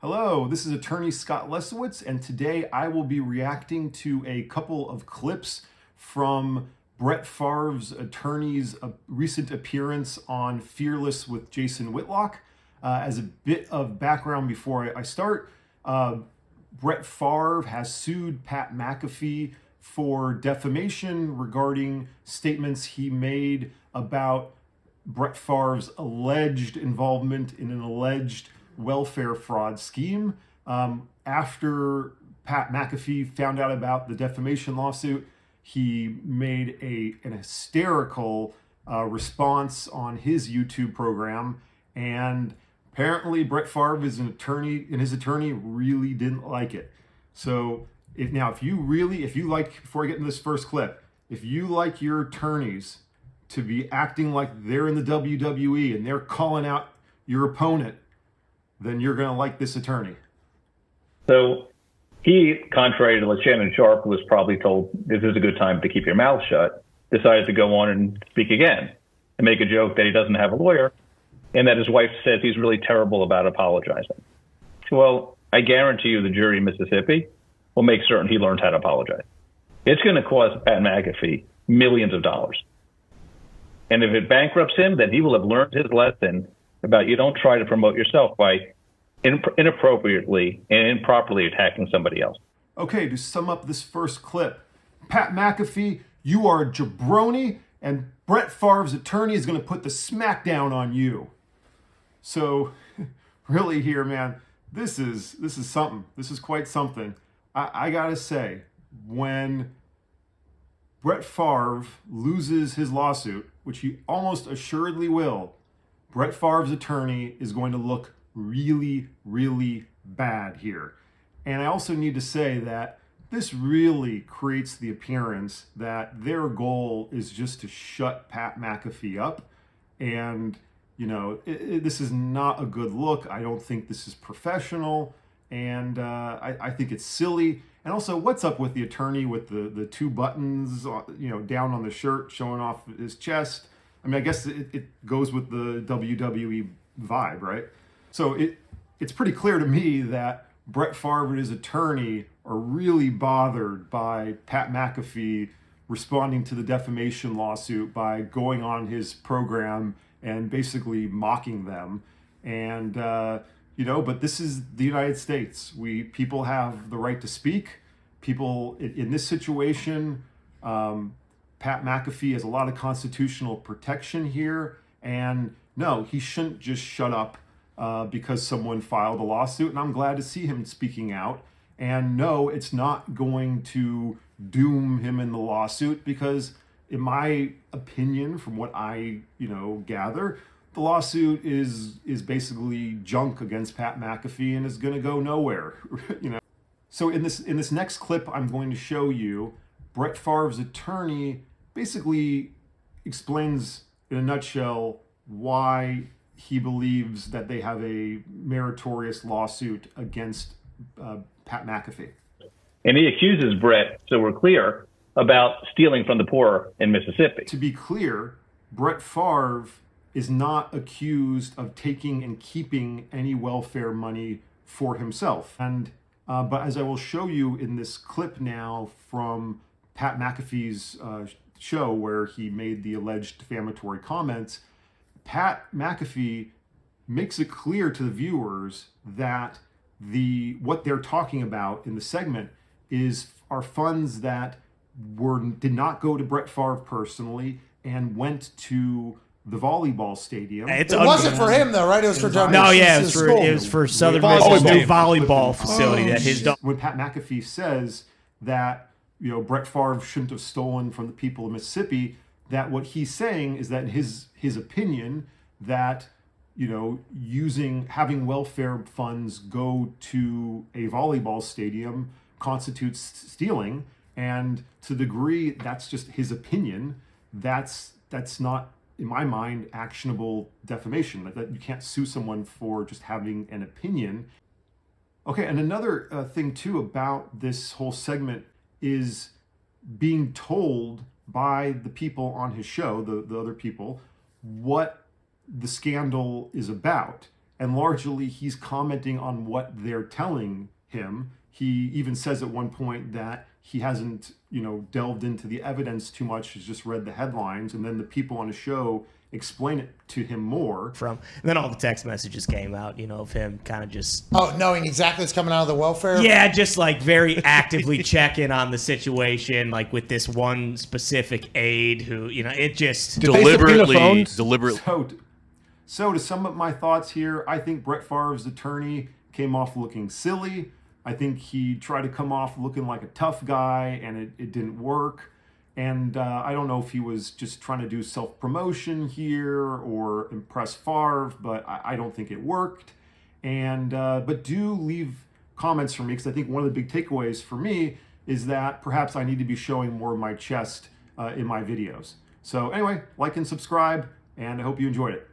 Hello, this is attorney Scott Lesowitz, and today I will be reacting to a couple of clips from Brett Favre's attorney's recent appearance on Fearless with Jason Whitlock. As a bit of background before I start, Brett Favre has sued Pat McAfee for defamation regarding statements he made about Brett Favre's alleged involvement in an alleged welfare fraud scheme. After Pat McAfee found out about the defamation lawsuit, he made an hysterical response on his YouTube program, and apparently Brett Favre is an attorney, and his attorney really didn't like it. So if you like, before I get into this first clip, if you like your attorneys to be acting like they're in the WWE and they're calling out your opponent, then you're going to like this attorney. So he, contrary to Shannon Sharpe, was probably told this is a good time to keep your mouth shut, decided to go on and speak again and make a joke that he doesn't have a lawyer and that his wife says he's really terrible about apologizing. Well, I guarantee you the jury in Mississippi will make certain he learns how to apologize. It's going to cost Pat McAfee millions of dollars. And if it bankrupts him, then he will have learned his lesson about you don't try to promote yourself by inappropriately and improperly attacking somebody else. Okay, to sum up this first clip, Pat McAfee, you are a jabroni, and Brett Favre's attorney is going to put the smackdown on you. So, really here, man, this is something. This is quite something. I gotta say, when Brett Favre loses his lawsuit, which he almost assuredly will, Brett Favre's attorney is going to look really, really bad here. And I also need to say that this really creates the appearance that their goal is just to shut Pat McAfee up. And, this is not a good look. I don't think this is professional. And I think it's silly. And also, what's up with the attorney with the two buttons, down on the shirt showing off his chest? I mean, I guess it goes with the WWE vibe, right? So it's pretty clear to me that Brett Favre and his attorney are really bothered by Pat McAfee responding to the defamation lawsuit by going on his program and basically mocking them. And, but this is the United States. People have the right to speak. People in this situation, Pat McAfee has a lot of constitutional protection here, and no, he shouldn't just shut up because someone filed a lawsuit, and I'm glad to see him speaking out. And no, it's not going to doom him in the lawsuit because, in my opinion, from what I gather, the lawsuit is basically junk against Pat McAfee and is going to go nowhere. So in this next clip, I'm going to show you Brett Favre's attorney basically explains in a nutshell why he believes that they have a meritorious lawsuit against Pat McAfee. And he accuses Brett, so we're clear, about stealing from the poor in Mississippi. To be clear, Brett Favre is not accused of taking and keeping any welfare money for himself. And but as I will show you in this clip now from Pat McAfee's show where he made the alleged defamatory comments, Pat McAfee makes it clear to the viewers that what they're talking about in the segment are funds that did not go to Brett Favre personally and went to the volleyball stadium. It wasn't for him though, right? It was for John. No, yeah, it was for Southern Mississippi volleyball facility that his dog. When Pat McAfee says that Brett Favre shouldn't have stolen from the people of Mississippi, that what he's saying is that his opinion that having welfare funds go to a volleyball stadium constitutes stealing, and to the degree that's just his opinion, that's not, in my mind, actionable defamation. That you can't sue someone for just having an opinion. Okay, and another thing too about this whole segment is being told by the people on his show, the other people, what the scandal is about. and largely he's commenting on what they're telling him. He even says at one point that he hasn't, delved into the evidence too much. He's just read the headlines, and then the people on the show explain it to him more. And then all the text messages came out, of him kind of just... Oh, knowing exactly what's coming out of the welfare? Yeah, just like very actively checking on the situation, like with this one specific aide who, it just... Deliberately. So to sum up my thoughts here, I think Brett Favre's attorney came off looking silly. I think he tried to come off looking like a tough guy, and it didn't work. And I don't know if he was just trying to do self-promotion here or impress Favre, but I don't think it worked. And but do leave comments for me, because I think one of the big takeaways for me is that perhaps I need to be showing more of my chest in my videos. So anyway, like and subscribe, and I hope you enjoyed it.